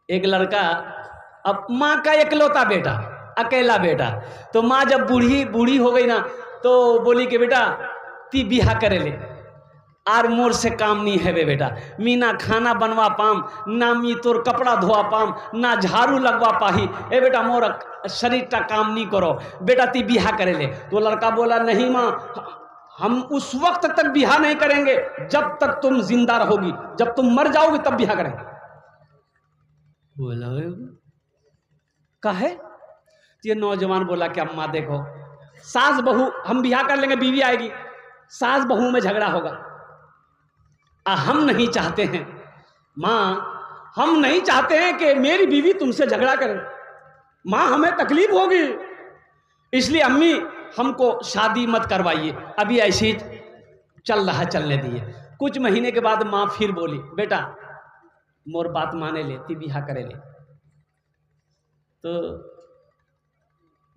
एक लड़का, अब माँ का इकलौता बेटा, अकेला बेटा, तो माँ जब बूढ़ी हो गई ना तो बोली कि बेटा ती बिहा करे ले, आर मोर से काम नहीं है बे बेटा, मी ना खाना बनवा पाम, ना मी तोर कपड़ा धोआ पाम, ना झाड़ू लगवा पाही, ए बेटा मोर शरीर का काम नहीं करो, बेटा ती बिहा करे ले। तो लड़का बोला नहीं माँ, हम उस वक्त तक बिहा नहीं करेंगे जब तक तुम जिंदा रहोगी, जब तुम मर जाओगे तब बिहा करेंगे। बोला काहे? ये नौजवान बोला कि अम्मा देखो, सास बहू हम बिहा कर लेंगे, बीवी आएगी, सास बहू में झगड़ा होगा, हम नहीं चाहते हैं माँ, हम नहीं चाहते हैं कि मेरी बीवी तुमसे झगड़ा करे, माँ हमें तकलीफ होगी, इसलिए अम्मी हमको शादी मत करवाइए, अभी ऐसी चल रहा चलने दिए। कुछ महीने के बाद माँ फिर बोली बेटा मोर बात माने ले, ती बिहा करे ले। तो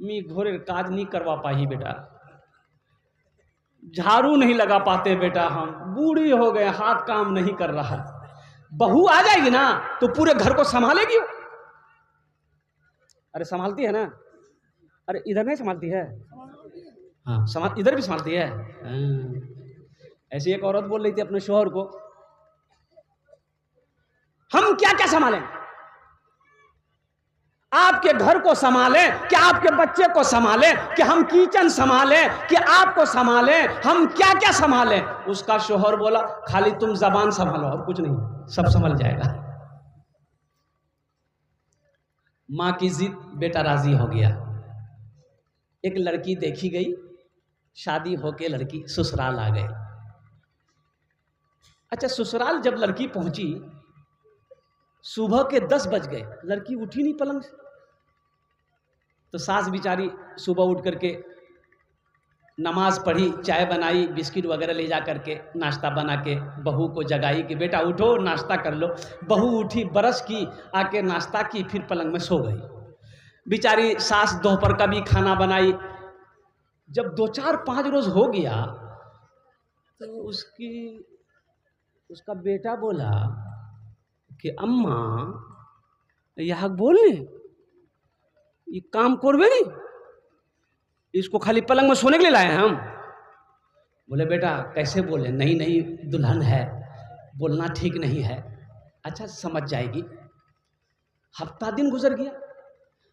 मी घोरे काज नहीं करवा पाही बेटा, झाड़ू नहीं लगा पाते बेटा, हम बूढ़ी हो गए, हाथ काम नहीं कर रहा, बहू आ जाएगी ना तो पूरे घर को संभालेगी। अरे संभालती है ना, अरे इधर नहीं संभालती है, हाँ संभाल, इधर भी संभालती है। ऐसी एक औरत बोल रही थी अपने शौहर को, हम क्या क्या संभालें, आपके घर को संभालें कि आपके बच्चे को संभालें, कि हम किचन संभालें कि आपको संभालें, हम क्या क्या संभालें। उसका शौहर बोला खाली तुम जबान संभालो और कुछ नहीं, सब संभल जाएगा। मां की जिद, बेटा राजी हो गया। एक लड़की देखी गई, शादी होके लड़की ससुराल आ गए। अच्छा ससुराल जब लड़की पहुंची, सुबह के 10 बज गए, लड़की उठी नहीं पलंग से। तो सास बिचारी सुबह उठ करके नमाज पढ़ी, चाय बनाई, बिस्किट वगैरह ले जा करके नाश्ता बना के बहू को जगाई कि बेटा उठो नाश्ता कर लो। बहू उठी, ब्रश की, आके नाश्ता की, फिर पलंग में सो गई। बिचारी सास दोपहर का भी खाना बनाई। जब 2-4-5 रोज हो गया तो उसका बेटा बोला कि अम्मा यह बोलने ये काम करबे नहीं, इसको खाली पलंग में सोने के लिए लाए हैं हम। बोले बेटा कैसे बोले, नहीं नहीं दुल्हन है, बोलना ठीक नहीं है। अच्छा समझ जाएगी। हफ्ता दिन गुजर गया,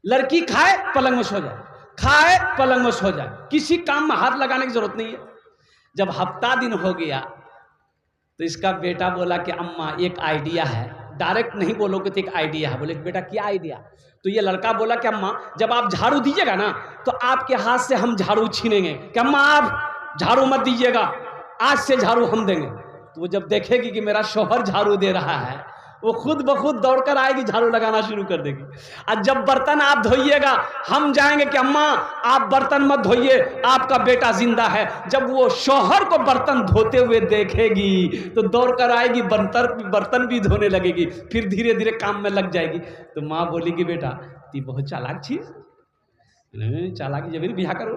लड़की खाए पलंग में सो जाए, खाए पलंग में सो जाए, किसी काम में हाथ लगाने की जरूरत नहीं है। जब हफ्ता दिन हो गया तो इसका बेटा बोला कि अम्मा एक आइडिया है, डायरेक्ट नहीं बोलोगे तो एक आइडिया है। बोले बेटा क्या आइडिया? तो ये लड़का बोला कि अम्मा जब आप झाड़ू दीजिएगा ना तो आपके हाथ से हम झाड़ू छीनेंगे, कि अम्मा आप झाड़ू मत दीजिएगा, आज से झाड़ू हम देंगे। तो वो जब देखेगी कि मेरा शौहर झाड़ू दे रहा है, वो खुद ब खुद दौड़कर आएगी, झाड़ू लगाना शुरू कर देगी। और जब बर्तन आप धोइएगा हम जाएंगे कि अम्मा आप बर्तन मत धोइए, आपका बेटा जिंदा है। जब वो शौहर को बर्तन धोते हुए देखेगी तो दौड़कर आएगी, बर्तन भी धोने लगेगी, फिर धीरे धीरे काम में लग जाएगी। तो माँ बोली कि बेटा ती बहुत चालाक चीज, चालाकी जब बिहा करो।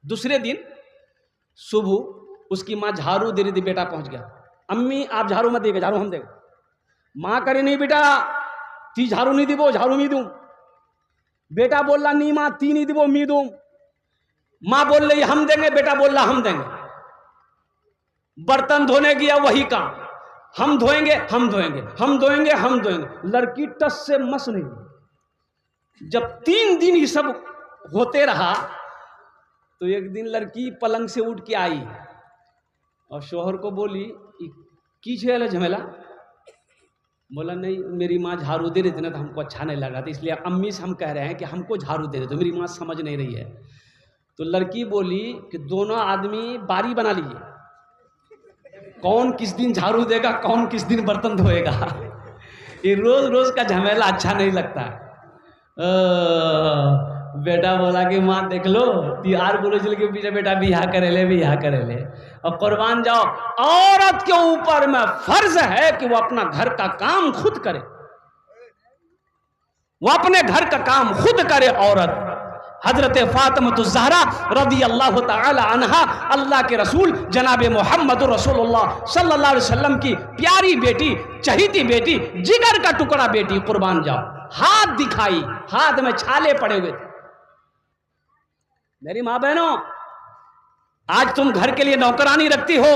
दूसरे दिन सुबह उसकी माँ झाड़ू दे रही थी, बेटा पहुंच गया, अम्मी आप झाड़ू मत देगा, झाड़ू हम देंगे। माँ करे नहीं बेटा ती झाड़ू नहीं दीबो, झाड़ू मी दूं। बेटा बोल रहा नहीं माँ ती नहीं दीबो, मी दूं। माँ बोल रही हम देंगे, बेटा बोल रहा हम देंगे। बर्तन धोने गया वही काम, हम धोएंगे हम धोएंगे, हम धोएंगे हम धोएंगे। लड़की टस से मस नहीं। जब 3 दिन ये सब होते रहा तो एक दिन लड़की पलंग से उठ के आई और शौहर को बोली की छे झमेला। बोला नहीं मेरी माँ झाड़ू दे रही थी ना तो हमको अच्छा नहीं लगा था, इसलिए अम्मी से हम कह रहे हैं कि हमको झाड़ू दे दे, तो मेरी माँ समझ नहीं रही है। तो लड़की बोली कि दोनों आदमी बारी बना लीजिए, कौन किस दिन झाड़ू देगा, कौन किस दिन बर्तन धोएगा। ये रोज रोज का झमेला अच्छा नहीं लगता। बेटा बोला कि माँ देख लो तिहार बोले चल के पीछे बेटा बिहा करे ले, बिहा करे ले। और कुर्बान जाओ, औरत के ऊपर में फर्ज है कि वो अपना घर का काम खुद करे, वो अपने घर का काम खुद करे। औरत हजरत फातिमा रदी अल्लाह ताला अन्हा, अल्लाह के रसूल जनाब मोहम्मद रसूलुल्लाह सल्लल्लाहु अलैहि वसल्लम की प्यारी बेटी, चहीती बेटी, जिगर का टुकड़ा बेटी, कुर्बान जाओ, हाथ दिखाई, हाथ में छाले पड़े हुए थे। मेरी मां बहनों, आज तुम घर के लिए नौकरानी रखती हो,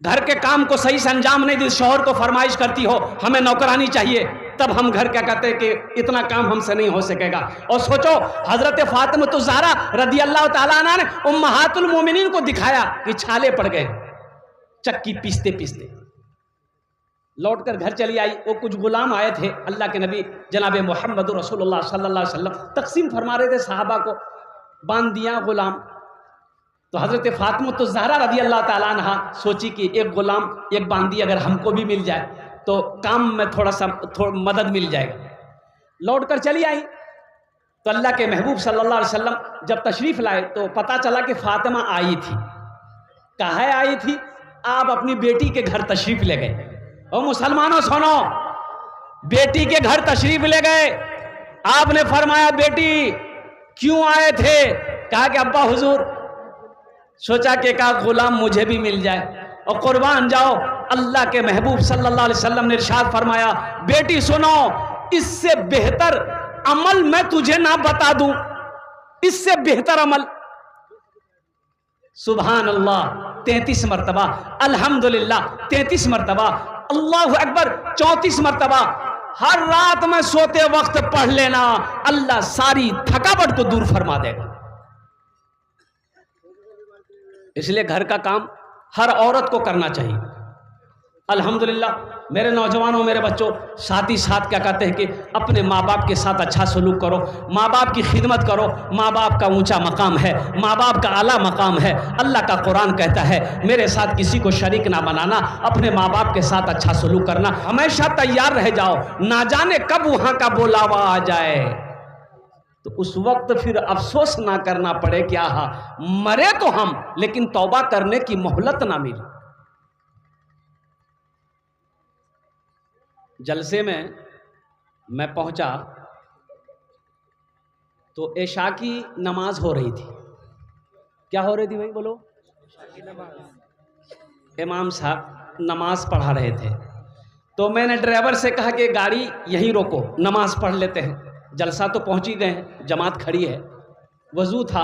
घर के काम को सही से अंजाम नहीं दी, शौहर को फरमाइश करती हो हमें नौकरानी चाहिए, तब हम घर क्या कहते हैं कि इतना काम हमसे नहीं हो सकेगा। और सोचो हजरत फातिमा ज़हरा रदी अल्लाह ताला अन्हा ने उम्महातुल मोमिनीन को दिखाया कि छाले पड़ गए चक्की पीसते पीसते। लौट कर घर चली आई, वो कुछ गुलाम आए थे, अल्लाह के नबी जनाब मोहम्मद रसूलुल्लाह सल्लल्लाहु अलैहि वसल्लम तकसीम फरमा रहे थे साहबा को, बांध दिया गुलाम। तो हजरत फातिमा ज़हरा रदी अल्लाह ताला अन्हा सोची कि एक गुलाम, एक बांदी अगर हमको भी मिल जाए तो काम में थोड़ा मदद मिल जाएगा। लौट कर चली आई तो अल्लाह के महबूब सल्लल्लाहु अलैहि वसल्लम जब तशरीफ लाए तो पता चला कि फातिमा आई थी। कहाँ आई थी? आप अपनी बेटी के घर तशरीफ ले गए। और मुसलमानों सुनो, बेटी के घर तशरीफ ले गए, आपने फरमाया बेटी क्यों आए थे? कहा कि अब्बा हुजूर, सोचा कि का गुलाम मुझे भी मिल जाए और कुर्बान जाओ। अल्लाह के महबूब सल्लल्लाहु अलैहि वसल्लम ने इरशाद फरमाया, बेटी सुनो, इससे बेहतर अमल मैं तुझे ना बता दूं, इससे बेहतर अमल। सुभान अल्लाह 33 मरतबा, अल्हम्दुलिल्लाह 33 मरतबा, अल्लाहु अकबर 34 मरतबा, हर रात में सोते वक्त पढ़ लेना, अल्लाह सारी थकावट को दूर फरमा देगा। इसलिए घर का काम हर औरत को करना चाहिए। अल्हम्दुलिल्लाह मेरे नौजवानों, मेरे बच्चों, साथ ही साथ क्या कहते हैं कि अपने माँ बाप के साथ अच्छा सलूक करो, माँ बाप की खिदमत करो। माँ बाप का ऊंचा मकाम है, माँ बाप का आला मकाम है। अल्लाह का कुरान कहता है मेरे साथ किसी को शरीक ना बनाना, अपने माँ बाप के साथ अच्छा सलूक करना, हमेशा तैयार रह जाओ, ना जाने कब वहाँ का बुलावा आ जाए तो उस वक्त फिर अफसोस ना करना पड़े कि आहा मरे तो हम, लेकिन तौबा करने की मोहलत ना मिली। जलसे में मैं पहुंचा तो इशा की नमाज हो रही थी। क्या हो रही थी भाई बोलो? इमाम साहब नमाज पढ़ा रहे थे। तो मैंने ड्राइवर से कहा कि गाड़ी यहीं रोको, नमाज पढ़ लेते हैं। जलसा तो पहुंच ही गए हैं, जमात खड़ी है, वजू था,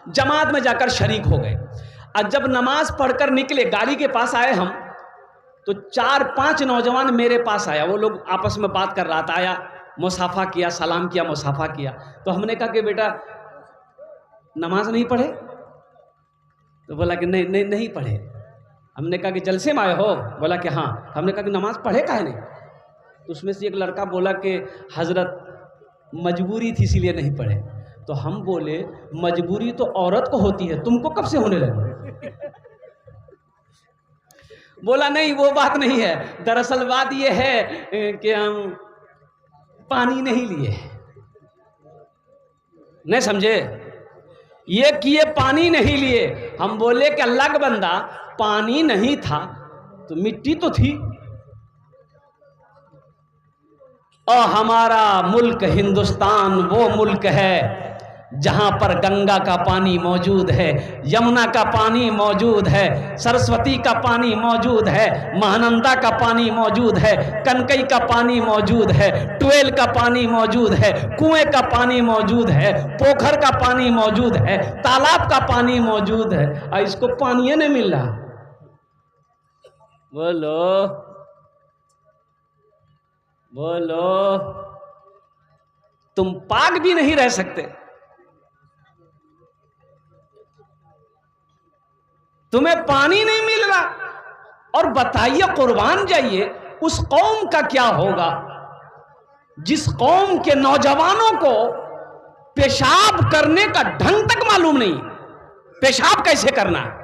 जमात में जाकर शरीक हो गए। और जब नमाज पढ़कर निकले, गाड़ी के पास आए हम, तो 4-5 नौजवान मेरे पास आया, वो लोग आपस में बात कर रहा था, आया, मुसाफा किया, सलाम किया, मुसाफा किया। तो हमने कहा कि बेटा नमाज नहीं पढ़े? तो बोला कि नहीं पढ़े। हमने कहा कि जलसे में आए हो? बोला कि हाँ। हमने कहा कि नमाज पढ़े काहे नहीं? तो उसमें से एक लड़का बोला कि हजरत मजबूरी थी इसीलिए नहीं पढ़े। तो हम बोले मजबूरी तो औरत को होती है, तुमको कब से होने लगी? बोला नहीं वो बात नहीं है, दरअसल बात ये है कि हम पानी नहीं लिए। नहीं समझे? ये किए पानी नहीं लिए। हम बोले कि अल्लाह का बंदा पानी नहीं था तो मिट्टी तो थी। और हमारा मुल्क हिंदुस्तान वो मुल्क है जहाँ पर गंगा का पानी मौजूद है, यमुना का पानी मौजूद है, सरस्वती का पानी मौजूद है, महानंदा का पानी मौजूद है, कनकई का पानी मौजूद है, ट्वेल का पानी मौजूद है, कुएं का पानी मौजूद है, पोखर का पानी मौजूद है, तालाब का पानी मौजूद है, और इसको पानी नहीं मिल रहा। बोलो बोलो, तुम पाक भी नहीं रह सकते, तुम्हें पानी नहीं मिल रहा। और बताइए, कुर्बान जाइए, उस कौम का क्या होगा जिस कौम के नौजवानों को पेशाब करने का ढंग तक मालूम नहीं, पेशाब कैसे करना है।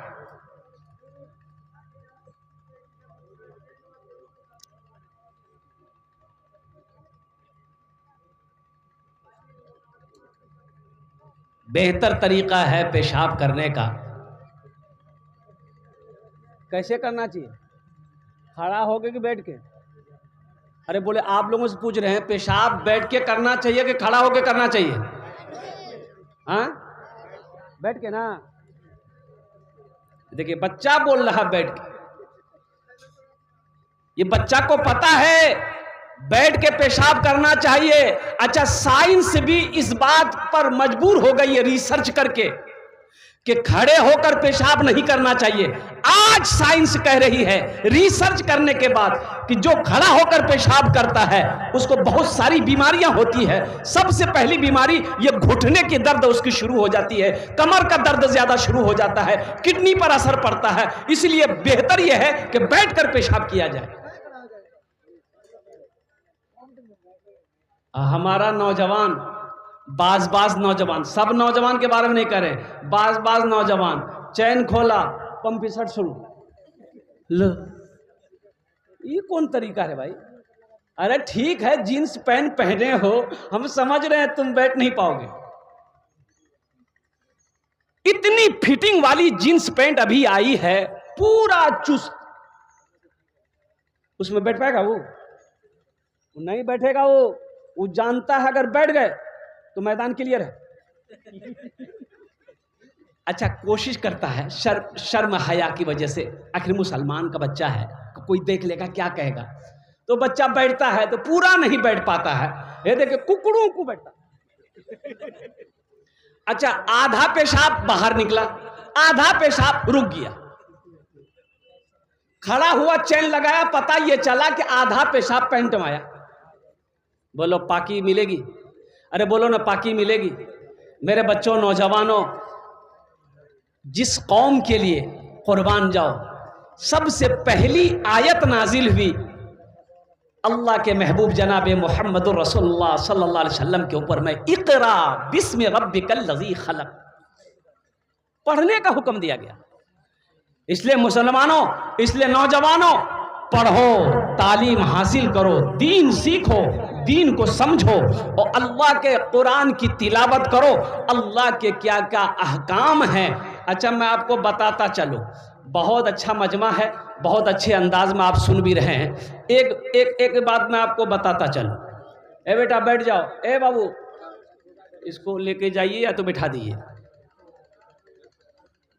बेहतर तरीका है पेशाब करने का। कैसे करना चाहिए? खड़ा होके कि बैठ के? अरे बोले आप लोगों से पूछ रहे हैं पेशाब बैठ के करना चाहिए कि खड़ा होके करना चाहिए? हाँ, बैठ के ना। देखिए बच्चा बोल रहा बैठ के, ये बच्चा को पता है बैठ के पेशाब करना चाहिए। अच्छा, साइंस भी इस बात पर मजबूर हो गई है रिसर्च करके कि खड़े होकर पेशाब नहीं करना चाहिए। आज साइंस कह रही है रिसर्च करने के बाद कि जो खड़ा होकर पेशाब करता है उसको बहुत सारी बीमारियां होती है। सबसे पहली बीमारी ये घुटने की दर्द उसकी शुरू हो जाती है, कमर का दर्द ज्यादा शुरू हो जाता है, किडनी पर असर पड़ता है। इसलिए बेहतर यह है कि बैठकर पेशाब किया जाए। हमारा नौजवान, बाज नौजवान, सब नौजवान के बारे में नहीं करें, बाज नौजवान चैन खोला, पंपी शर्ट शुरू। लो, ये कौन तरीका है भाई? अरे ठीक है जींस पैंट पहने हो, हम समझ रहे हैं तुम बैठ नहीं पाओगे। इतनी फिटिंग वाली जींस पैंट अभी आई है, पूरा चुस्त, उसमें बैठ पाएगा वो नहीं बैठेगा। वो जानता है अगर बैठ गए तो मैदान क्लियर है। अच्छा, कोशिश करता है शर्म हया की वजह से, आखिर मुसलमान का बच्चा है, कोई देख लेगा क्या कहेगा, तो बच्चा बैठता है तो पूरा नहीं बैठ पाता है। ये देखिए कुकड़ों को बैठता। अच्छा, आधा पेशाब बाहर निकला, आधा पेशाब रुक गया, खड़ा हुआ, चैन लगाया, पता ये चला कि आधा पेशाब पैंट में आया। बोलो पाकी मिलेगी? अरे बोलो ना पाकी मिलेगी। मेरे बच्चों, नौजवानों, जिस कौम के लिए कुर्बान जाओ, सबसे पहली आयत नाजिल हुई अल्लाह के महबूब जनाब मोहम्मद रसूलुल्लाह सल्लल्लाहु अलैहि वसल्लम के ऊपर में, इक़रा बिस्मि रब्बिकल लज़ी खलक़, पढ़ने का हुक्म दिया गया। इसलिए मुसलमानों, इसलिए नौजवानों, पढ़ो, तालीम हासिल करो, दीन सीखो, दीन को समझो और अल्लाह के कुरान की तिलावत करो। अल्लाह के क्या क्या अहकाम हैं। अच्छा, मैं आपको बताता चलूं, बहुत अच्छा मजमा है, बहुत अच्छे अंदाज में आप सुन भी रहे हैं। एक बात मैं आपको बताता चलूं। ए बेटा बैठ जाओ, ए बाबू इसको लेके जाइए या तो बिठा दीजिए,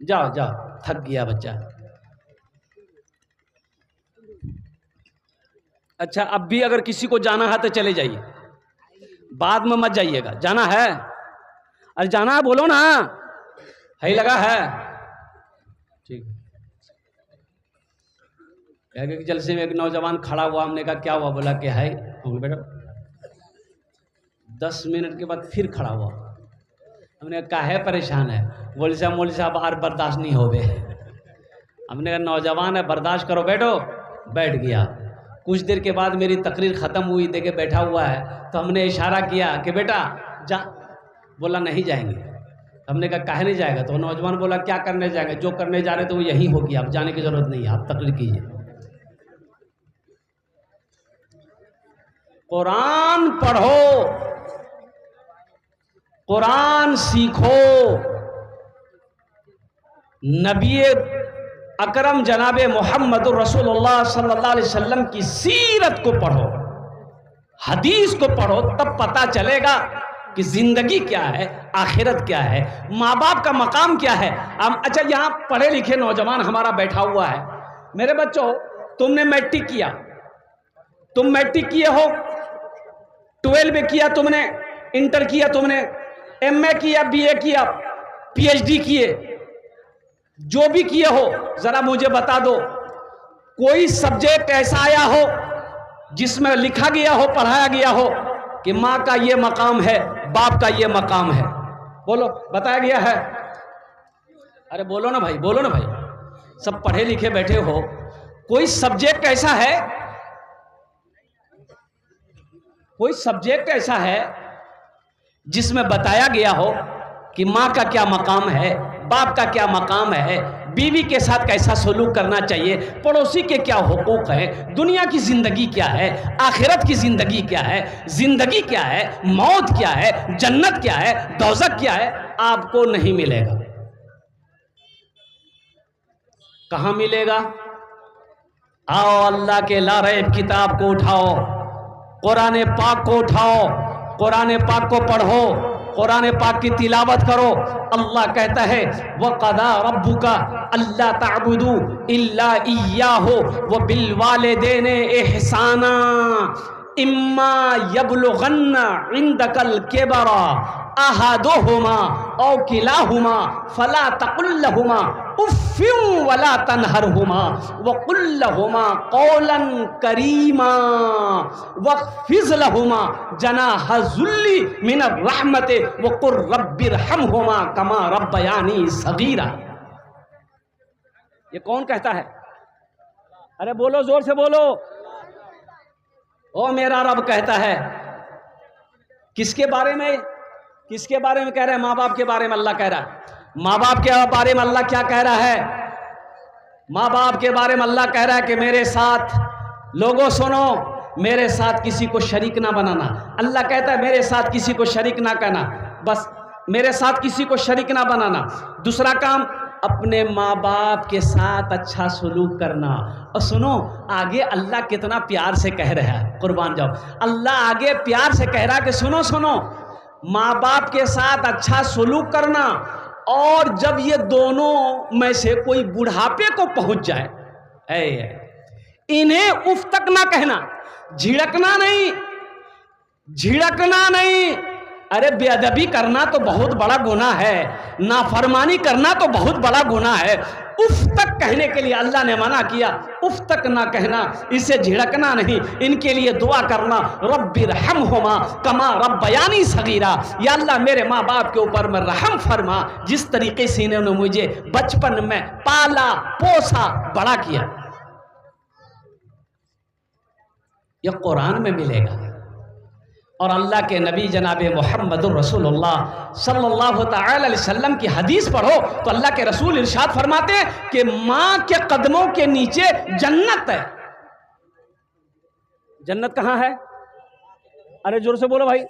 जाओ जाओ, थक गया बच्चा। अच्छा, अब भी अगर किसी को जाना है तो चले जाइए, बाद में मत जाइएगा। जाना है? अरे जाना है बोलो ना, है लगा है? ठीक। कि जलसे में एक नौजवान खड़ा हुआ, हमने कहा क्या हुआ? बोला कि है। बेटा 10 मिनट के बाद फिर खड़ा हुआ, हमने कहा है परेशान है? मौलवी साहब और बर्दाश्त नहीं हो गए। हमने कहा नौजवान है, बर्दाश्त करो, बैठो। बैठ गया। कुछ देर के बाद मेरी तकरीर ख़त्म हुई, देखे बैठा हुआ है, तो हमने इशारा किया कि बेटा जा। बोला नहीं जाएंगे। हमने कहा काहे नहीं जाएगा? तो नौजवान बोला क्या करने जाएंगे, जो करने जा रहे तो वो यही होगी, आप जाने की जरूरत नहीं है, आप तकरीर कीजिए। कुरान पढ़ो, कुरान सीखो, नबी अकरम जनाब मोहम्मद रसूलुल्लाह सल्लल्लाहु अलैहि वसल्लम की सीरत को पढ़ो, हदीस को पढ़ो, तब पता चलेगा कि जिंदगी क्या है, आखिरत क्या है, माँ बाप का मकाम क्या है। अच्छा, यहाँ पढ़े लिखे नौजवान हमारा बैठा हुआ है। मेरे बच्चों, तुमने मैट्रिक किया, तुम मैट्रिक किए हो, 12 किया तुमने, इंटर किया तुमने, MA किया, BA किया, PhD किए, जो भी किए हो, जरा मुझे बता दो, कोई सब्जेक्ट ऐसा आया हो जिसमें लिखा गया हो, पढ़ाया गया हो कि माँ का ये मकाम है, बाप का ये मकाम है? बोलो, बताया गया है? अरे बोलो ना भाई, बोलो ना भाई, सब पढ़े लिखे बैठे हो, कोई सब्जेक्ट ऐसा है, कोई सब्जेक्ट ऐसा है जिसमें बताया गया हो कि माँ का क्या मकाम है, बाप का क्या मकाम है, बीवी के साथ कैसा सलूक करना चाहिए, पड़ोसी के क्या हुकूक हैं, दुनिया की जिंदगी क्या है, आखिरत की जिंदगी क्या है, जिंदगी क्या है, मौत क्या है, जन्नत क्या है, दोज़ख क्या है? आपको नहीं मिलेगा। कहां मिलेगा? आओ अल्लाह के लारैब किताब को उठाओ, कुरान पाक को उठाओ, कुरान पाक को पढ़ो, कुरान पाक की तिलावत करो। अल्लाह कहता है वक़दा रब्बुका अल्ला ताबुदू इल्ला इय्याहु व बिल वालिदैनि इहसाना इम्मा यबलुगन्ना इंदकल किबरा अहदुहुमा औ किलाहुमा फला तकुल लहुमा उफ़्फिन वला तनहरहुमा वक़ुल लहुमा क़ौलन करीमा वख़्फ़िज़ लहुमा जनाह ज़ुल्ली मिनर रहमति वक़ुल रब्बिरहमहुमा कमा रब्बयानी सगीरा। ये कौन कहता है? अरे बोलो, जोर से बोलो। ओ मेरा रब कहता है। किसके बारे में? किसके बारे में कह रहा है? माँ बाप के बारे में अल्लाह कह रहा है। माँ बाप के बारे में अल्लाह क्या कह रहा है? माँ बाप के बारे में अल्लाह कह रहा है कि मेरे साथ, लोगों सुनो, मेरे साथ किसी को शरीक ना बनाना। अल्लाह कहता है मेरे साथ किसी को शरीक ना करना, बस मेरे साथ किसी को शरीक ना बनाना। दूसरा काम, अपने माँ बाप के साथ अच्छा सलूक करना। और सुनो आगे अल्लाह कितना प्यार से कह रहा है, कुर्बान जाओ। अल्लाह आगे प्यार से कह रहा है कि सुनो सुनो, माँ बाप के साथ अच्छा सलूक करना, और जब ये दोनों में से कोई बुढ़ापे को पहुंच जाए, इन्हें उफ तक ना कहना, झिड़कना नहीं, झिड़कना नहीं। अरे बेअदबी करना तो बहुत बड़ा गुनाह है, नाफरमानी करना तो बहुत बड़ा गुनाह है। उफ तक कहने के लिए अल्लाह ने मना किया, उफ तक ना कहना, इसे झिड़कना नहीं, इनके लिए दुआ करना, रब्बिरहमहुमा कमा रब्बयानी सगीरा। या अल्लाह मेरे माँ बाप के ऊपर में रहम फरमा, जिस तरीके से इन्होंने मुझे बचपन में पाला पोसा बड़ा किया। यह कुरान में मिलेगा। और अल्लाह के नबी जनाब मुहम्मदुर रसूलुल्लाह सल्लल्लाहु तआला अलैहि वसल्लम की हदीस पढ़ो तो अल्लाह के रसूल इरशाद फरमाते हैं कि माँ के कदमों के नीचे जन्नत है। जन्नत कहाँ है? अरे जोर से बोलो भाई।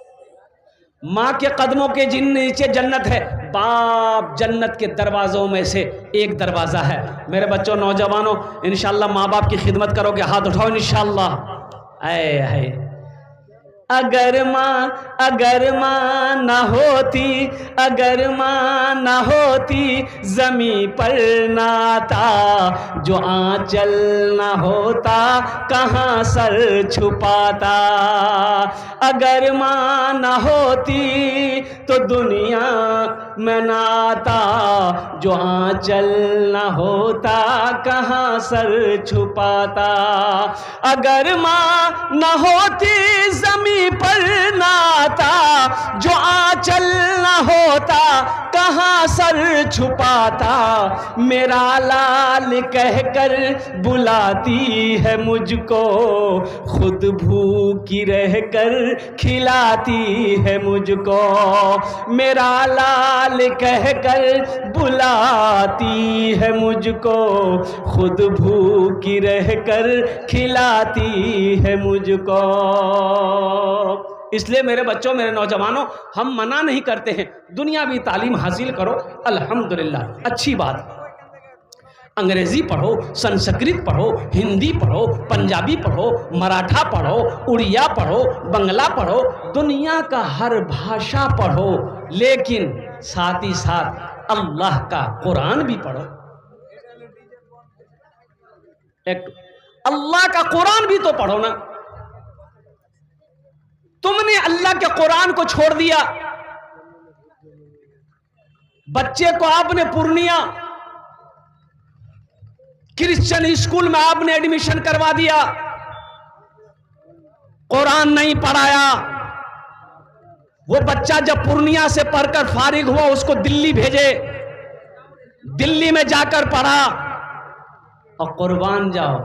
माँ के कदमों के नीचे जन्नत है। बाप जन्नत के दरवाज़ों में से एक दरवाज़ा है। मेरे बच्चों, नौजवानों, इंशाअल्लाह माँ बाप की खिदमत करोगे, हाथ उठाओ इंशाअल्लाह। आए अगर माँ ना होती, अगर माँ ना होती, ज़मीं पर नाता, जो आंचल ना होता, कहाँ सर छुपाता। अगर माँ ना होती तो दुनिया में नाता, जो आंचल ना होता, कहाँ सर छुपाता। अगर माँ ना होती ज़मीं पर नाता, जो आंचल न होता, कहाँ सर छुपाता। मेरा लाल कहकर बुलाती है मुझको, खुद भूखी रहकर खिलाती है मुझको। मेरा लाल कहकर बुलाती है मुझको, खुद भूखी रहकर खिलाती है मुझको। इसलिए मेरे बच्चों, मेरे नौजवानों, हम मना नहीं करते हैं, दुनियावी तालीम हासिल करो, अल्हम्दुलिल्लाह, अच्छी बात। अंग्रेजी पढ़ो, संस्कृत पढ़ो, हिंदी पढ़ो, पंजाबी पढ़ो, मराठा पढ़ो, उड़िया पढ़ो, बंगला पढ़ो, दुनिया का हर भाषा पढ़ो, लेकिन साथ ही साथ अल्लाह का कुरान भी पढ़ो। एक अल्लाह का कुरान भी तो पढ़ो ना। तुमने अल्लाह के कुरान को छोड़ दिया। बच्चे को आपने पूर्णिया क्रिश्चियन स्कूल में आपने एडमिशन करवा दिया, कुरान नहीं पढ़ाया। वो बच्चा जब पूर्णिया से पढ़कर फारिग हुआ, उसको दिल्ली भेजे, दिल्ली में जाकर पढ़ा। और कुर्बान जाओ,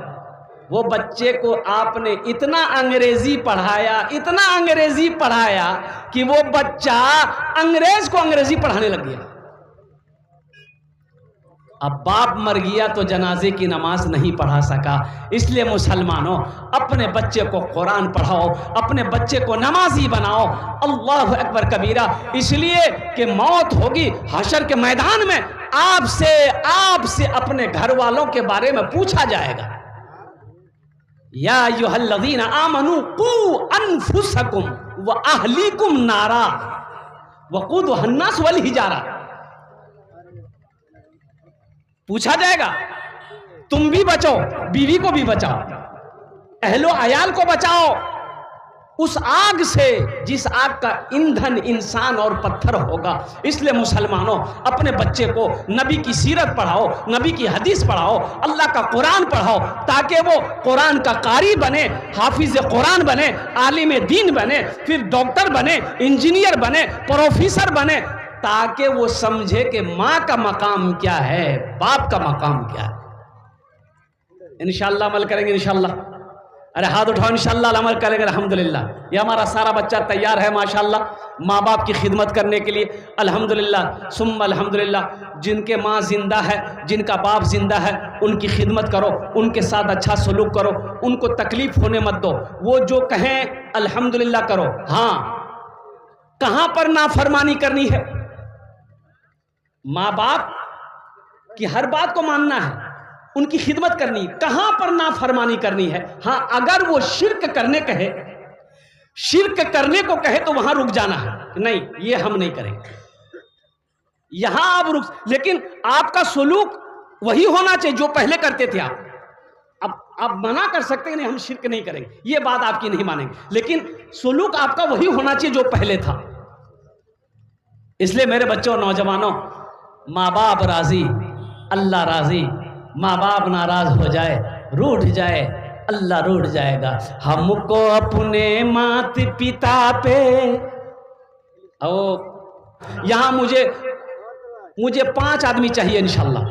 वो बच्चे को आपने इतना अंग्रेजी पढ़ाया, इतना अंग्रेजी पढ़ाया कि वो बच्चा अंग्रेज को अंग्रेजी पढ़ाने लग गया। अब बाप मर गया तो जनाजे की नमाज नहीं पढ़ा सका। इसलिए मुसलमानों, अपने बच्चे को कुरान पढ़ाओ, अपने बच्चे को नमाजी बनाओ। अल्लाह अकबर कबीरा। इसलिए कि मौत होगी हशर के मैदान में, आपसे अपने घर वालों के बारे में पूछा जाएगा। या अय्युहल्लज़ीना आमनू कू अनफुसकुम व अहलीकुम नारा वक़ूद हन्नास वल हिजारा। पूछा जाएगा, तुम भी बचो, बीवी को भी बचाओ, अहलो अयाल को बचाओ उस आग से जिस आग का ईंधन इंसान और पत्थर होगा। इसलिए मुसलमानों, अपने बच्चे को नबी की सीरत पढ़ाओ, नबी की हदीस पढ़ाओ, अल्लाह का कुरान पढ़ाओ, ताकि वो कुरान का कारी बने, हाफिज कुरान बने, आलिम दीन बने, फिर डॉक्टर बने, इंजीनियर बने, प्रोफेसर बने, ताकि वो समझे कि माँ का मकाम क्या है, बाप का मकाम क्या है। इंशाअल्लाह अमल करेंगे इंशाअल्लाह। अरे हाथ उठाओ, इंशाअल्लाह अमल करेंगे अल्हम्दुलिल्लाह। ये हमारा सारा बच्चा तैयार है माशाअल्लाह माँ बाप की खिदमत करने के लिए। अल्हम्दुलिल्लाह सुम्मा अल्हम्दुलिल्लाह। जिनके माँ जिंदा है, जिनका बाप जिंदा है, उनकी खिदमत करो, उनके साथ अच्छा सलूक करो, उनको तकलीफ होने मत दो। वो जो कहें अल्हम्दुलिल्लाह करो। हाँ, कहाँ पर नाफरमानी करनी है? माँ बाप की हर बात को मानना है, उनकी खिदमत करनी। कहां पर नाफरमानी करनी है? हां, अगर वो शिर्क करने कहे, शिर्क करने को कहे तो वहां रुक जाना है, नहीं ये हम नहीं करेंगे, यहां आप रुक। लेकिन आपका सलूक वही होना चाहिए जो पहले करते थे आप। अब आप मना कर सकते हैं नहीं हम शिर्क नहीं करेंगे, ये बात आपकी नहीं मानेंगे, लेकिन सलूक आपका वही होना चाहिए जो पहले था। इसलिए मेरे बच्चों, नौजवानों, माँ बाप राजी, अल्लाह राजी। माँ बाप नाराज हो जाए, रूठ जाए, अल्लाह रूठ जाएगा। हमको अपने मात पिता पे, ओ यहां मुझे 5 आदमी चाहिए इंशाल्लाह।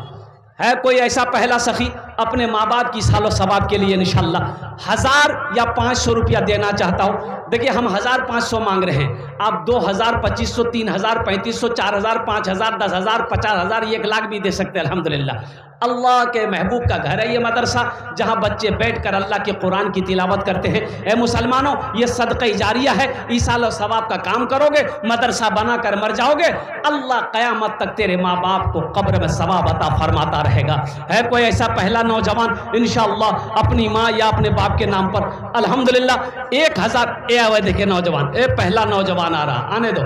है कोई ऐसा पहला सखी अपने माँ बाप की सालो सवाब के लिए इंशाल्लाह 1000 या 500 रुपया देना चाहता हूँ? देखिए हम 1500 मांग रहे हैं, आप 2000, 2500, 3000, 3500, 4000, 5000, 10,000, 50,000, 1 लाख भी दे सकते हैं। अल्हम्दुलिल्लाह अल्लाह के महबूब का घर है ये मदरसा, जहाँ बच्चे बैठकर अल्लाह के कुरान की तिलावत करते हैं। ए मुसलमानों, ये सदक़ा जारिया है, ईसाल और सवाब का काम करोगे, मदरसा बनाकर मर जाओगे, अल्लाह क़यामत तक तेरे माँ बाप को कब्र में सवाब अता फरमाता रहेगा। है कोई ऐसा पहला नौजवान इंशाअल्लाह अपनी माँ या अपने बाप के नाम पर अल्हम्दुलिल्लाह 1000? देखे नौजवान, पहला नौजवान आ रहा, आने दो।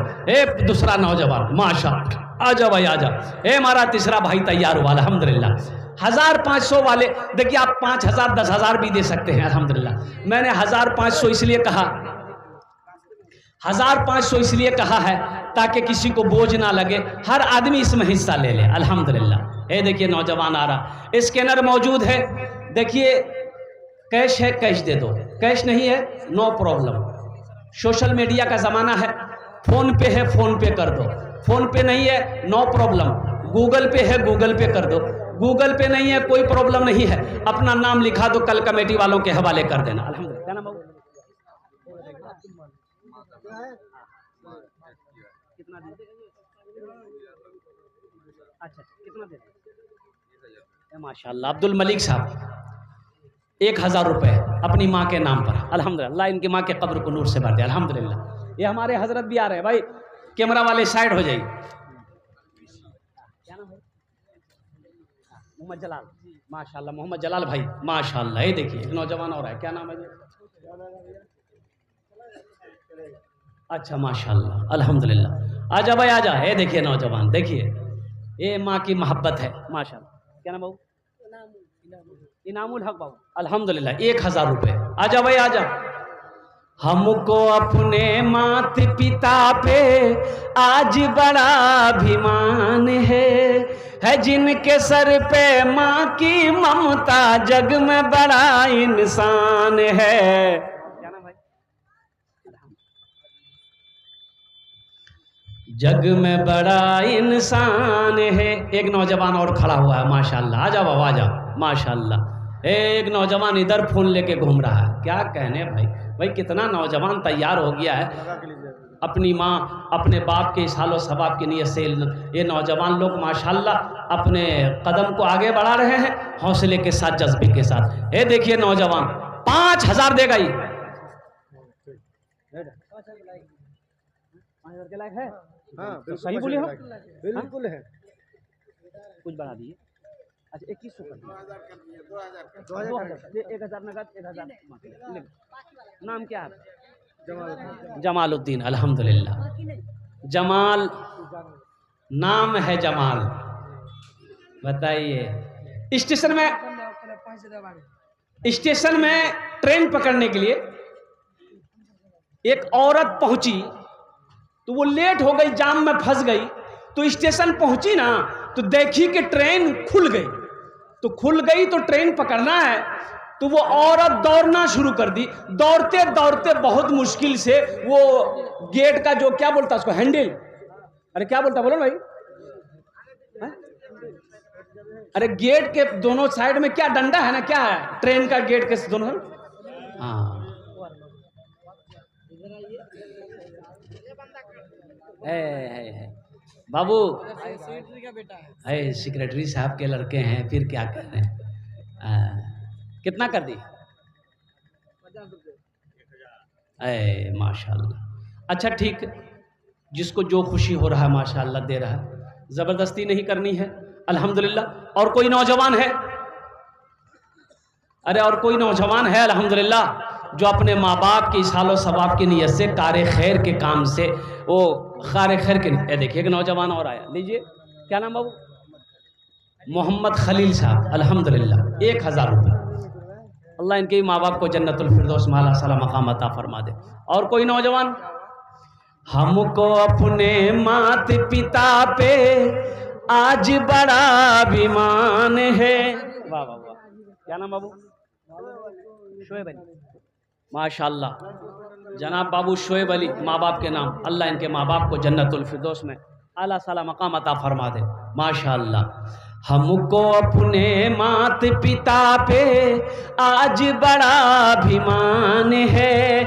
दूसरा नौजवान, माशाअल्लाह, आजा भाई आजा। हमारा तीसरा भाई तैयार हुआ अल्हम्दुलिल्लाह। 1500 वाले देखिए, आप 5000, 10,000 भी दे सकते हैं अल्हम्दुलिल्लाह। मैंने 1500 इसलिए कहा, 1500 इसलिए कहा है ताकि किसी को बोझ ना लगे, हर आदमी इसमें हिस्सा ले ले अल्हम्दुलिल्लाह। देखिए नौजवान आ रहा, स्कैनर मौजूद है, देखिए कैश है, कैश दे दो, कैश नहीं है नो प्रॉब्लम। सोशल मीडिया का ज़माना है, फ़ोन पे है फ़ोन पे कर दो, फ़ोन पे नहीं है नो प्रॉब्लम, गूगल पे है गूगल पे कर दो, गूगल पे नहीं है कोई प्रॉब्लम नहीं है, अपना नाम लिखा दो, कल कमेटी वालों के हवाले कर देना अल्हम्दुलिल्लाह। क्या नाम है? कितना दे? अच्छा कितना दे? माशाअल्लाह अब्दुल मलिक साहब 1000 रुपये अपनी माँ के नाम पर अल्हम्दुलिल्लाह। इनकी माँ के कब्र को नूर से भर दे अल्हम्दुलिल्लाह। ये हमारे हजरत भी आ रहे हैं भाई, कैमरा वाले साइड हो जाइए। क्या नाम है? मोहम्मद जलाल, माशाअल्लाह मोहम्मद जलाल भाई माशाअल्लाह। ये देखिए एक नौजवान और है, क्या नाम है? अच्छा माशाअल्लाह अल्हम्दुलिल्लाह। आजा भाई आजा। ये देखिए नौजवान, देखिए ये माँ की मोहब्बत है माशाअल्लाह। क्या नाम बाबू? इनामुल हक बाबू अल्हम्दुलिल्लाह 1000 रुपये। आजा भाई आजा। हमको अपने मात पिता पे आज बड़ा अभिमान है जिनके सर पे माँ की ममता जग में बड़ा इंसान है। क्या नाम भाई? जग में बड़ा इंसान है। एक नौजवान और खड़ा हुआ है माशाअल्लाह। आजा बाबा आजा माशाअल्लाह। एक नौजवान इधर फोन लेके घूम रहा है, क्या कहने भाई कितना नौजवान तैयार हो गया है अपनी माँ अपने बाप के सालो सबाब की नीयत से। ये नौजवान लोग माशाअल्लाह अपने कदम को आगे बढ़ा रहे हैं हौसले के साथ, जज्बे के साथ। ये देखिए नौजवान 5000 देगा ये। 5000 के लायक है? हाँ, तो सही बोले हो, बिल्कुल है। कुछ बढ़ा दिए। अच्छा 2100 कर दिए, 2000 नगद, 1000। नाम क्या है? जमालुद्दीन अल्हम्दुलिल्लाह। जमाल, नाम है जमाल। बताइए, स्टेशन में ट्रेन पकड़ने के लिए एक औरत पहुंची, तो वो लेट हो गई, जाम में फंस गई। तो स्टेशन पहुंची ना, तो देखी कि ट्रेन खुल गई। तो खुल गई तो ट्रेन पकड़ना है, तो वो औरत दौड़ना शुरू कर दी। दौड़ते दौड़ते बहुत मुश्किल से वो गेट का जो क्या बोलता है उसको, हैंडल, अरे क्या बोलता बोलो भाई, है? अरे गेट के दोनों साइड में क्या डंडा है ना, क्या है ट्रेन का गेट के दोनों, हाँ है बाबू, है सेक्रेटरी साहब के लड़के हैं, फिर क्या कर रहे हैं। कितना कर दी? 50 रुपये। माशाल्लाह। अच्छा ठीक, जिसको जो खुशी हो रहा है माशाल्लाह दे रहा है, ज़बरदस्ती नहीं करनी है, अल्हम्दुलिल्लाह। और कोई नौजवान है, अरे और कोई नौजवान है अल्हम्दुलिल्लाह, जो अपने माँ बाप की सालो सवाब की नीयत से कार खैर के काम से वो कार खैर के, देखिए एक नौजवान और आया, लीजिए, क्या नाम बाबू? मोहम्मद खलील साहब, अल्हम्दुलिल्लाह 1000 रुपये। अल्लाह इनके माँ बाप को जन्नतुल फिरदौस माला सला मकाम अता फरमा दे। और कोई नौजवान? हमको अपने मात पिता पे आज बड़ा अभिमान है। वाह वाह वाह, क्या नाम बाबू? शोएब अली, माशाल्लाह। जनाब बाबू शोएब अली, माँ बाप के नाम, अल्लाह इनके माँ बाप को जन्नतुल फिरदौस में आला साला मकाम अता फरमा दे, माशाल्लाह। हमको अपने मात पिता पे आज बड़ा अभिमान है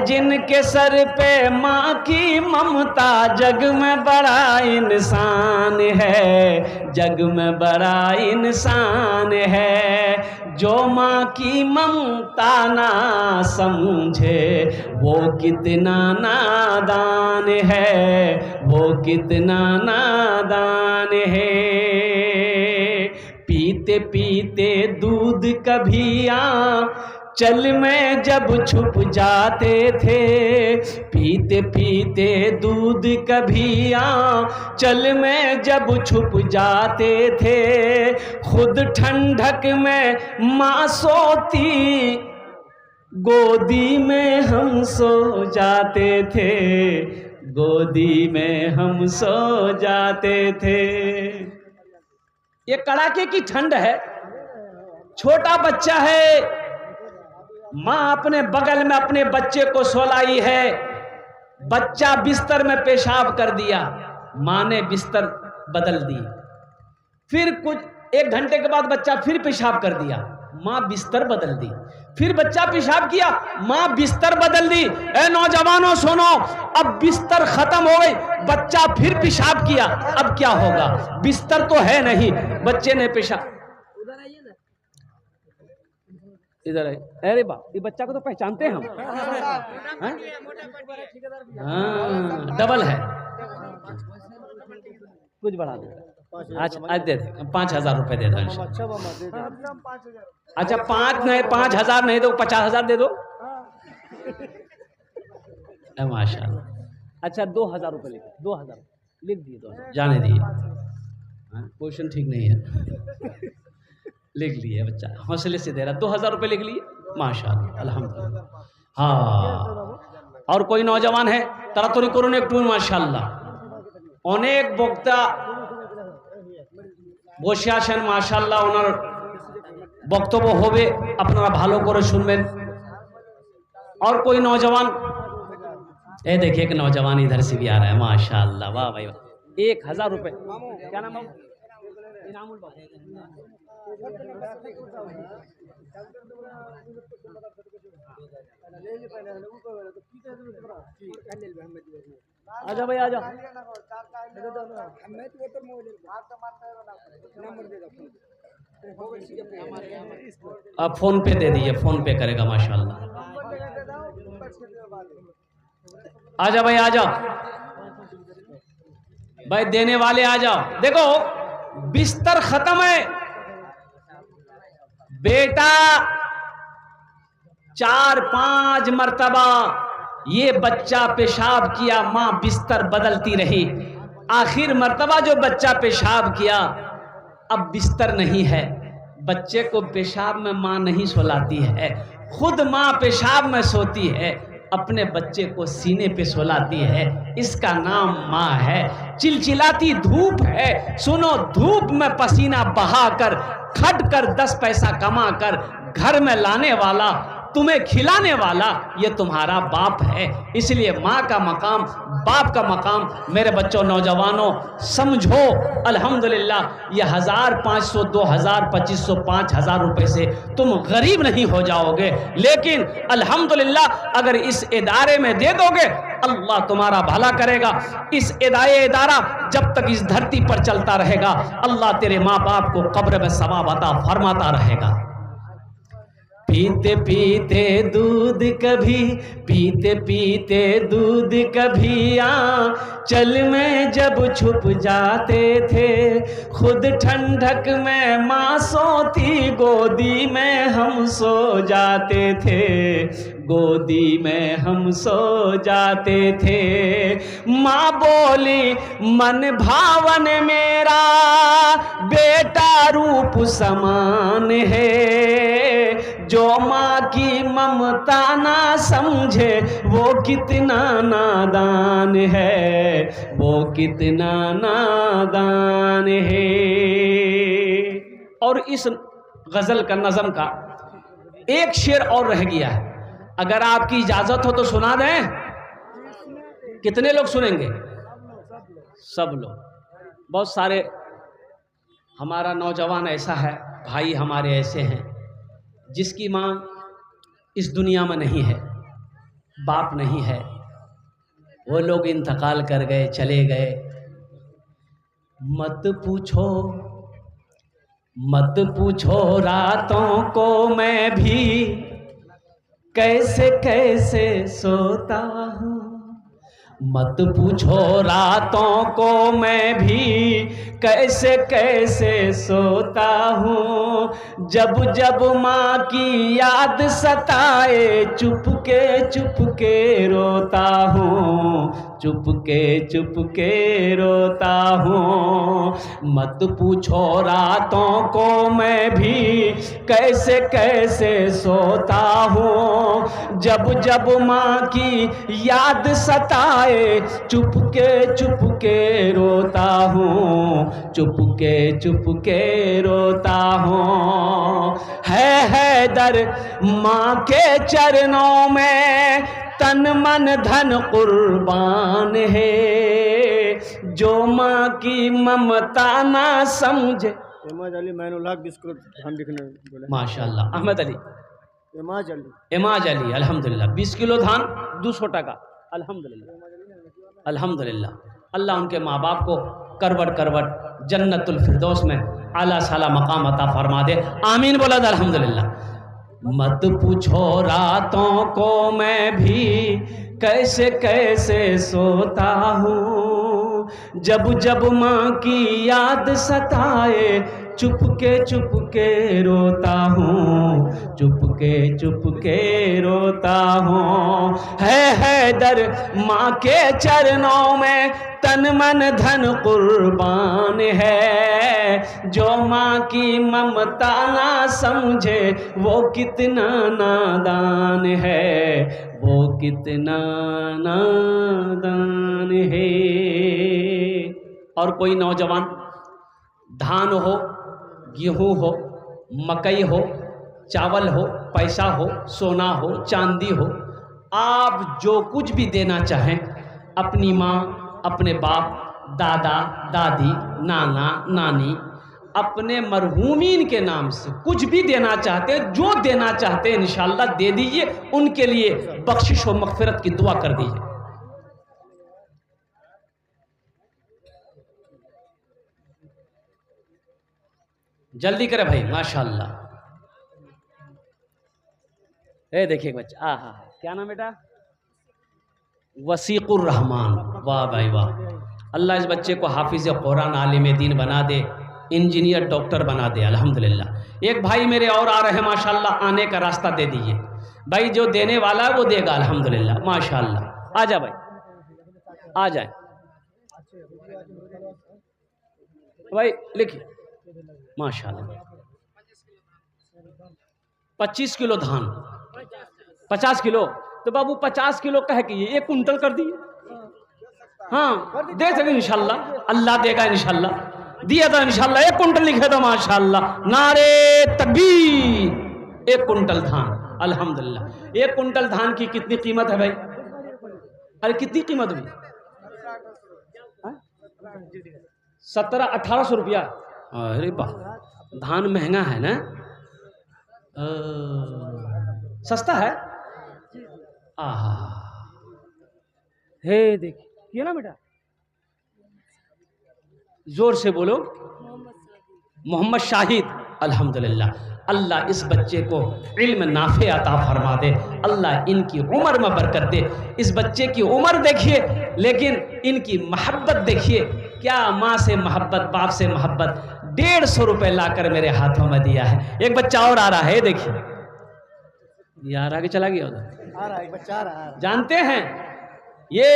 जिनके सर पे माँ की ममता, जग में बड़ा इंसान है, जग में बड़ा इंसान है। जो माँ की ममता ना समझे वो कितना नादान है, वो कितना नादान है। पीते पीते दूध कभी चल में जब छुप जाते थे, पीते पीते दूध कभी चल में जब छुप जाते थे। खुद ठंडक में माँ सोती, गोदी में हम सो जाते थे, गोदी में हम सो जाते थे। ये कड़ाके की ठंड है, छोटा बच्चा है, माँ अपने बगल में अपने बच्चे को सोलाई है। बच्चा बिस्तर में पेशाब कर दिया, माँ ने बिस्तर बदल दी। फिर कुछ 1 घंटे के बाद बच्चा फिर पेशाब कर दिया, माँ बिस्तर बदल दी। फिर बच्चा पेशाब किया, माँ बिस्तर बदल दी। ए नौजवानों सुनो, अब बिस्तर खत्म हो गई, बच्चा फिर पेशाब किया, अब क्या होगा? बिस्तर तो है नहीं, बच्चे ने पेशाब, इधर है। अरे बाप, ये बच्चा को तो पहचानते हैं हम, हाँ डबल है, कुछ बढ़ा दो। अच्छा आज दे दे, 5000 रुपए दे दो। अच्छा 5 नहीं, 5000 नहीं दो, 50,000 दे दो, माशाल्लाह। अच्छा 2000 रुपए लिख, 2000 लिख दिए, 2000 जाने दिए, क्वेश्चन ठीक नहीं है, लिख लिए बच्चा, हौसले से दे रहा। 2000 रुपए लिख लिए, माशाल्लाह अल्हम्दुलिल्लाह। हाँ और कोई नौजवान है তাড়াতাড়ি করুন একটু, মাশাআল্লাহ। অনেক বক্তা বসে আছেন, মাশাআল্লাহ ওনার বক্তব্য হবে, আপনারা ভালো করে শুনবেন। और कोई नौजवान, ये देखिए एक नौजवान इधर से भी आ रहा है, माशाअल्लाह, वाह भाई वाह। 1000 रुपए, क्या नाम है? इनामुल बाबू। आजा भाई आजा, आप फोन पे दे दीजिए, फोन पे करेगा माशाल्लाह। आजा भाई आजा, भाई देने वाले आ जाओ। देखो बिस्तर खत्म है, बेटा 4-5 मर्तबा ये बच्चा पेशाब किया, माँ बिस्तर बदलती रही। आखिर मर्तबा जो बच्चा पेशाब किया, अब बिस्तर नहीं है, बच्चे को पेशाब में माँ नहीं सुलाती है, खुद माँ पेशाब में सोती है, अपने बच्चे को सीने पे सुलाती है। इसका नाम माँ है। चिलचिलाती धूप है, सुनो, धूप में पसीना बहाकर खट कर 10 पैसा कमा कर घर में लाने वाला, तुम्हें खिलाने वाला, ये तुम्हारा बाप है। इसलिए माँ का मकाम, बाप का मकाम, मेरे बच्चों, नौजवानों, समझो। अल्हम्दुलिल्लाह ये 1000, 500, 2000, 2500, 5000 रुपए से तुम गरीब नहीं हो जाओगे, लेकिन अल्हम्दुलिल्लाह अगर इस इदारे में दे दोगे, अल्लाह तुम्हारा भला करेगा। इस इदारा जब तक इस धरती पर चलता रहेगा, अल्लाह तेरे माँ बाप को कब्र में सवाब अता फरमाता रहेगा। पीते पीते दूध कभी, पीते पीते दूध कभी चल में जब छुप जाते थे, खुद ठंडक में माँ सोती, गोदी में हम सो जाते थे, गोदी में हम सो जाते थे। माँ बोली मन भावन मेरा बेटा रूप समान है, जो माँ की ममता ना समझे वो कितना नादान है, वो कितना नादान है। और इस गजल का, नज़म का एक शेर और रह गया है, अगर आपकी इजाजत हो तो सुना दें। कितने लोग सुनेंगे? सब लोग। बहुत सारे हमारा नौजवान ऐसा है, भाई हमारे ऐसे हैं जिसकी माँ इस दुनिया में नहीं है, बाप नहीं है, वो लोग इंतकाल कर गए, चले गए। मत पूछो, मत पूछो रातों को मैं भी कैसे कैसे सोता हूँ, मत पूछो रातों को मैं भी कैसे कैसे सोता हूँ। जब जब माँ की याद सताए चुपके रोता हूँ, चुपके रोता हूँ। मत पूछो रातों को मैं भी कैसे कैसे सोता हूँ। जब जब माँ की याद सताए चुपके रोता हूँ, चुपके रोता हूँ। है दर माँ के चरणों में तन मन धन कुर्बान है, जो माँ की ममता ना समझे। इमाज अली मैनुल्लाह 20 किलो धान बिकने बोले। माशाल्लाह। अहमद अली, इमाज अली, अल्हम्दुलिल्लाह 20 किलो धान 200 टका। अल्हम्दुलिल्लाह, अल्हम्दुलिल्लाह। अल्लाह उनके माँ बाप को करवट करवट जन्नतुल फिरदौस में आला साला मकाम अता फरमा दे। आमीन बोला था। अल्हम्दुलिल्लाह। मत पूछो रातों को मैं भी कैसे कैसे सोता हूँ। जब जब माँ की याद सताए चुपके रोता हूँ, चुपके रोता हूँ। है दर माँ के चरणों में तन मन धन कुर्बान है, जो माँ की ममता ना समझे वो कितना नादान है, वो कितना नादान है। और कोई नौजवान धान हो, गेहूँ हो, मकई हो, चावल हो, पैसा हो, सोना हो, चांदी हो, आप जो कुछ भी देना चाहें अपनी माँ, अपने बाप, दादा, दादी, नाना, नानी, अपने मरहूमीन के नाम से कुछ भी देना चाहते हैं, जो देना चाहते हैं इंशाअल्लाह दे दीजिए। उनके लिए बख्शिश व मग़फ़िरत की दुआ कर दीजिए। जल्दी करे भाई, माशाअल्लाह। देखिए बच्चा, आहा, क्या नाम बेटा? वसीकुर रहमान। वाह भाई वाह। अल्लाह इस बच्चे को हाफिज़ कुरान, आलिम दीन बना दे। इंजीनियर, डॉक्टर बना दे अल्हम्दुलिल्लाह। एक भाई मेरे और आ रहे हैं माशाल्लाह, आने का रास्ता दे दीजिए भाई, जो देने वाला है वो देगा अल्हम्दुलिल्लाह माशाल्लाह। आ जा भाई, आ जाए भाई, लिखिए माशाल्लाह। 25 किलो धान, 50 किलो, तो बाबू 50 किलो कह के ये 1 कुंटल कर दिए। हाँ दे सके इंशाल्लाह, अल्लाह देगा इंशाल्लाह, दिया था इंशाल्लाह। 1 कुंटल लिखे तो माशाल्लाह, नारे तकबीर। 1 कुंटल धान अल्हम्दुलिल्लाह। 1 कुंटल धान की कितनी कीमत है भाई? अरे कितनी कीमत हुई? 1700-1800 रुपया। अरे वाह, धान महंगा है ना, सस्ता है। आहा, हे देखिए ना बेटा, जोर से बोलो। मोहम्मद शाहिद अल्हम्दुलिल्लाह। अल्लाह इस बच्चे को इल्म नाफे अता फरमा दे, अल्लाह इनकी उम्र में बरकत दे। इस बच्चे की उम्र देखिए, लेकिन इनकी मोहब्बत देखिए, क्या माँ से मोहब्बत, बाप से मोहब्बत। 150 रुपये लाकर मेरे हाथों में दिया है। एक बच्चा और आ रहा है, देखिए यार आगे चला गया उधर, आ रहा है बच्चा, आ रहा है। जानते हैं ये,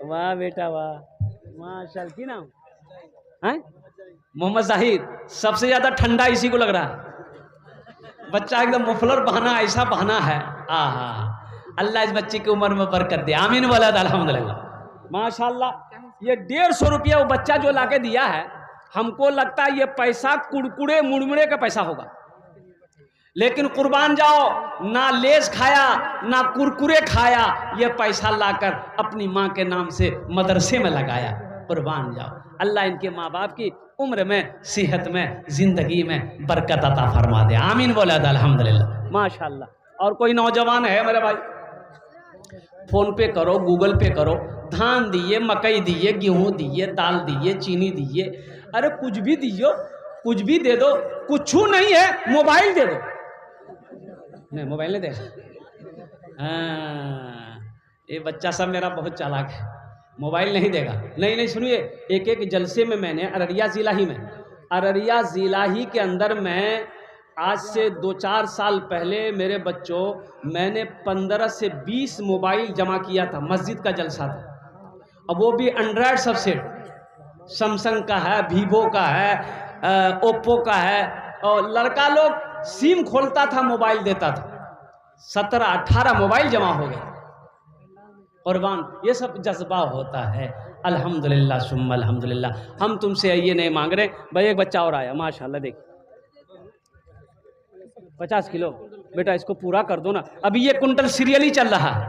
वाह बेटा वाह, माशाल्लाह, की नाम है? मोहम्मद जाहिद। सबसे ज्यादा ठंडा इसी को लग रहा है, बच्चा एकदम मुफलर बहाना, ऐसा बहाना है। आहा, अल्लाह इस बच्चे की उम्र में बरकत दे, आमीन वाला अल्हम्दुलिल्लाह माशाल्लाह। ये 150 रुपया वो बच्चा जो लाके दिया है, हमको लगता है ये पैसा कुड़कुड़े मुड़मुड़े का पैसा होगा, लेकिन कुर्बान जाओ, ना लेस खाया ना कुरकुरे खाया, ये पैसा लाकर अपनी माँ के नाम से मदरसे में लगाया। कुर्बान जाओ, अल्लाह इनके माँ बाप की उम्र में, सेहत में, जिंदगी में बरकत अता फरमा दे, आमीन बोला अल्हम्दुलिल्लाह माशाल्लाह। और कोई नौजवान है मेरे भाई, फोन पे करो, गूगल पे करो, धान दिए, मकई दिए, गेहूं दिए, दाल दिए, चीनी दिए, अरे कुछ भी दियो, कुछ भी दे दो, कुछ नहीं है, मोबाइल दे दो। नहीं मोबाइल नहीं देगा। हाँ, ये बच्चा सब मेरा बहुत चालाक है, मोबाइल नहीं देगा। नहीं सुनिए, एक जलसे में मैंने अररिया ज़िला ही के अंदर में आज से 2-4 साल पहले मेरे बच्चों, मैंने 15 से 20 मोबाइल जमा किया था। मस्जिद का जलसा था, अब वो भी एंड्रॉयड सबसेट, सैमसंग का है, वीवो का है, ओप्पो का है, और लड़का लोग सिम खोलता था, मोबाइल देता था। 17-18 मोबाइल जमा हो गए। कुर्बान, ये सब जज्बा होता है। अल्हम्दुलिल्लाह सुम्मा अल्हम्दुलिल्लाह। हम तुमसे ये नहीं मांग रहे भाई। एक बच्चा और आया माशाल्लाह, देख 50 किलो बेटा, इसको पूरा कर दो ना, अभी ये कुंटल सीरियल ही चल रहा है।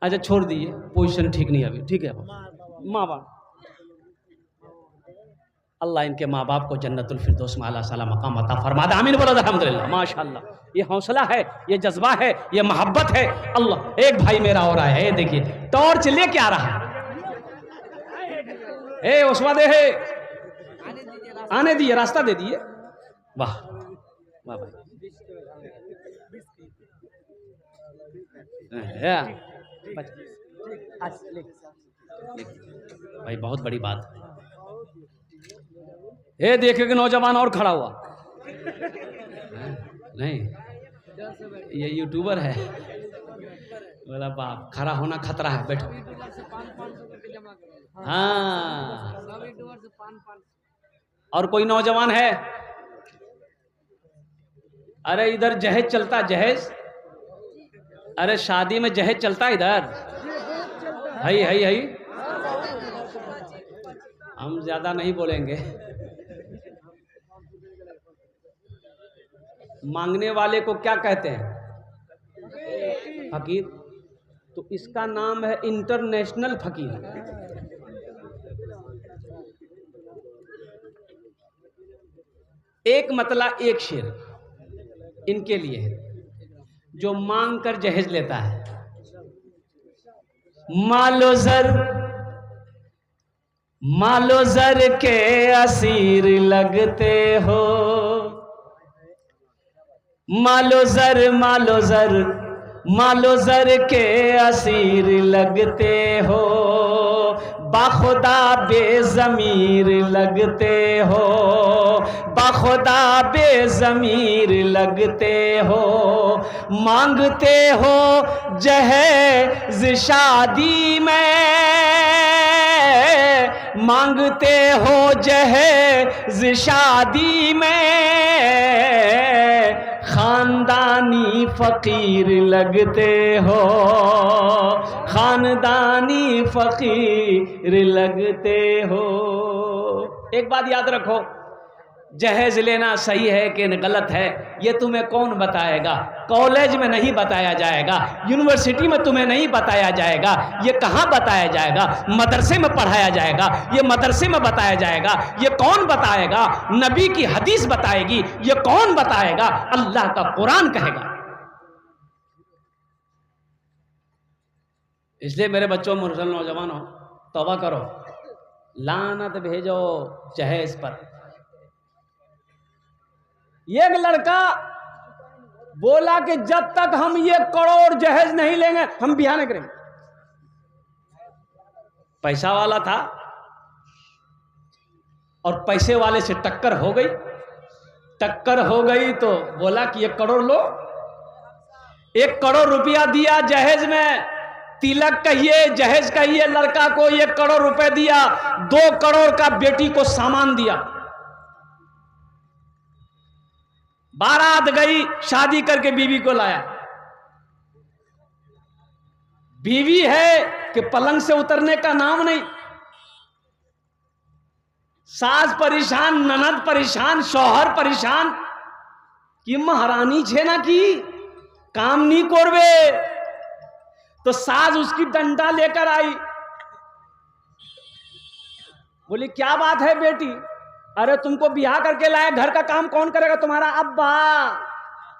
अच्छा छोड़ दीजिए, पोजीशन ठीक नहीं अभी, ठीक है। माँ बाप, अल्लाह इनके माँ बाप को जन्नतुल फिरदौस में आला साला मकाम अता फरमा दे, आमीन बोला अल्हम्दुलिल्लाह माशाल्लाह। ये हौसला है, ये जज्बा है, ये मोहब्बत है। अल्लाह, एक भाई मेरा और आया है, देखिए टॉर्च लेके आ रहा है। उस्मा दे है, आने दिए, रास्ता दे दिए। वाह वाह भाई, बहुत बड़ी बात है। ये देखे कि नौजवान और खड़ा हुआ, नहीं ये यूट्यूबर है, बोला बाप, खड़ा होना खतरा है, बैठो। हाँ, और कोई नौजवान है? अरे इधर जहेज चलता, जहेज, अरे शादी में जहेज चलता इधर, है। हम ज्यादा नहीं बोलेंगे। मांगने वाले को क्या कहते हैं? फकीर। तो इसका नाम है इंटरनेशनल फकीर। एक मतला एक शेर इनके लिए है, जो मांग कर जहेज लेता है। मालो जर के असीर लगते हो, मालो जर के असीर लगते हो, बाखुदा बेज़मीर लगते हो, बाखुदा बेज़मीर लगते हो, मांगते हो जहेज़ शादी में, मांगते हो जहेज़ शादी में, खानदानी फकीर लगते हो, खानदानी फकीर लगते हो। एक बात याद रखो, जहेज लेना सही है कि गलत है ये तुम्हें कौन बताएगा? कॉलेज में नहीं बताया जाएगा, यूनिवर्सिटी में तुम्हें नहीं बताया जाएगा, ये कहाँ बताया जाएगा? मदरसे में पढ़ाया जाएगा, ये मदरसे में बताया जाएगा। ये कौन बताएगा? नबी की हदीस बताएगी। ये कौन बताएगा? अल्लाह का कुरान कहेगा। इसलिए मेरे बच्चों, मुसलमान नौजवानों, तौबा करो, लानत भेजो जहेज पर। एक लड़का बोला कि जब तक हम 1 करोड़ जहेज नहीं लेंगे हम ब्याह नहीं करेंगे। पैसा वाला था और पैसे वाले से टक्कर हो गई। टक्कर हो गई तो बोला कि 1 करोड़ लो। 1 करोड़ रुपया दिया जहेज में, तिलक कहिए जहेज कहिए, लड़का को 1 करोड़ रुपए दिया। 2 करोड़ का बेटी को सामान दिया। बारात गई, शादी करके बीवी को लाया। बीवी है कि पलंग से उतरने का नाम नहीं। सास परेशान, ननद परेशान, शौहर परेशान कि महारानी छे ना की काम नहीं करवे। तो सास उसकी डंडा लेकर आई, बोली क्या बात है बेटी? अरे तुमको ब्याह करके लाया, घर का काम कौन करेगा? तुम्हारा अब्बा।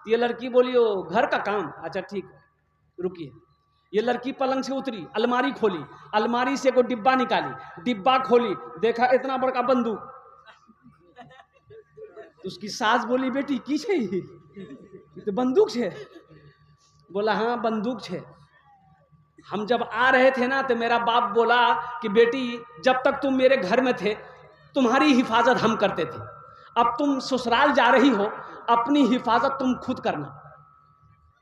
ये लड़की बोली ओ घर का काम, अच्छा ठीक रुकिए। ये लड़की पलंग से उतरी, अलमारी खोली, अलमारी से कोई डिब्बा निकाली, डिब्बा खोली, देखा इतना बड़का बंदूक। उसकी सास बोली बेटी की छे तो बंदूक छे? बोला हाँ बंदूक छे। हम जब आ रहे थे ना तो मेरा बाप बोला कि बेटी जब तक तुम मेरे घर में थे तुम्हारी हिफाजत हम करते थे, अब तुम ससुराल जा रही हो अपनी हिफाजत तुम खुद करना।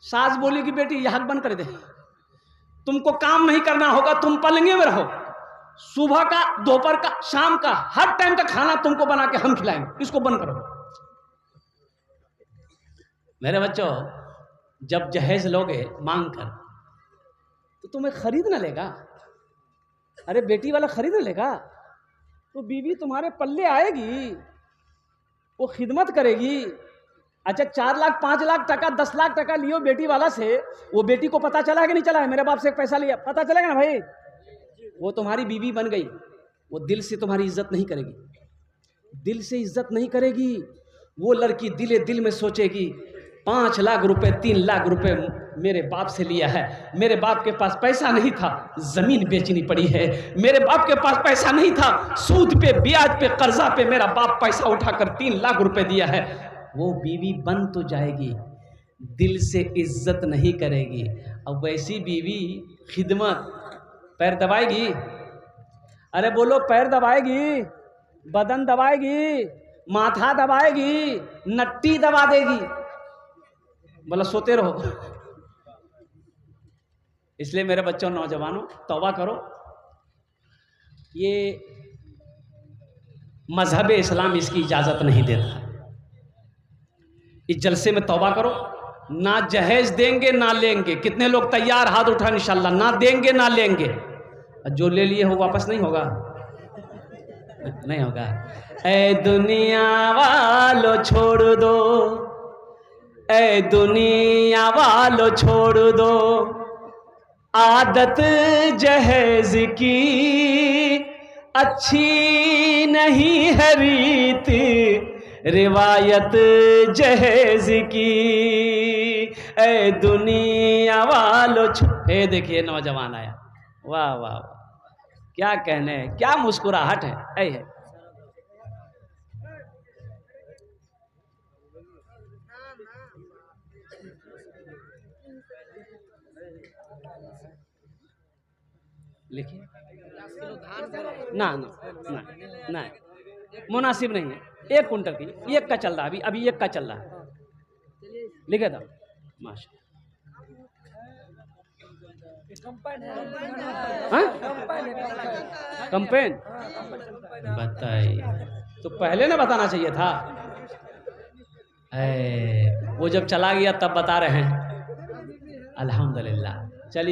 सास बोली कि बेटी यह बंद कर दे, तुमको काम नहीं करना होगा, तुम पलंगे में रहो, सुबह का दोपहर का शाम का हर टाइम का खाना तुमको बना के हम खिलाएंगे, इसको बंद करो। मेरे बच्चों, जब जहेज लोगे मांग कर तो तुम्हें खरीद ना लेगा। अरे बेटी वाला खरीद ना लेगा तो बीवी तुम्हारे पल्ले आएगी, वो खिदमत करेगी। अच्छा 4 लाख 5 लाख टका 10 लाख टका लियो बेटी वाला से, वो बेटी को पता चला है कि नहीं चला है? मेरे बाप से पैसा लिया, पता चलेगा ना भाई। वो तुम्हारी बीवी बन गई, वो दिल से तुम्हारी इज्जत नहीं करेगी, दिल से इज्जत नहीं करेगी। वो लड़की दिले दिल में सोचेगी 5 लाख रुपए 3 लाख रुपए मेरे बाप से लिया है, मेरे बाप के पास पैसा नहीं था, जमीन बेचनी पड़ी है, मेरे बाप के पास पैसा नहीं था, सूद पे ब्याज पे कर्जा पे मेरा बाप पैसा उठाकर 3 लाख रुपए दिया है। वो बीवी बन तो जाएगी, दिल से इज्जत नहीं करेगी। अब वैसी बीवी खिदमत, पैर दबाएगी, अरे बोलो पैर दबाएगी, बदन दबाएगी, माथा दबाएगी, नट्टी दबा देगी, बोला सोते रहो। इसलिए मेरे बच्चों नौजवानों तौबा करो, ये मजहब इस्लाम इसकी इजाज़त नहीं देता। इस जलसे में तौबा करो, ना जहेज देंगे ना लेंगे। कितने लोग तैयार हाथ उठा इंशाल्लाह, ना देंगे ना लेंगे। जो ले लिए हो वापस नहीं होगा, नहीं होगा। ऐ दुनिया वालों छोड़ दो, ऐ दुनिया वालों छोड़ दो आदत जहेज की, अच्छी नहीं है रीत रिवायत जहेज की। ऐ दुनिया वालों ए देखिए नौजवान आया, वाह वाह वाह, क्या कहने, क्या मुस्कुराहट है। ऐ है लिखिए ना ना ना ना मुनासिब नहीं है। 1 कुंटल की, 1 का चल रहा है अभी 1 का चल रहा है। लिखे था माशा। हाँ? कंपेन बताइए, तो पहले ना बताना चाहिए था। वो जब चला गया तब बता रहे हैं। अल्हम्दुलिल्लाह। चलिए।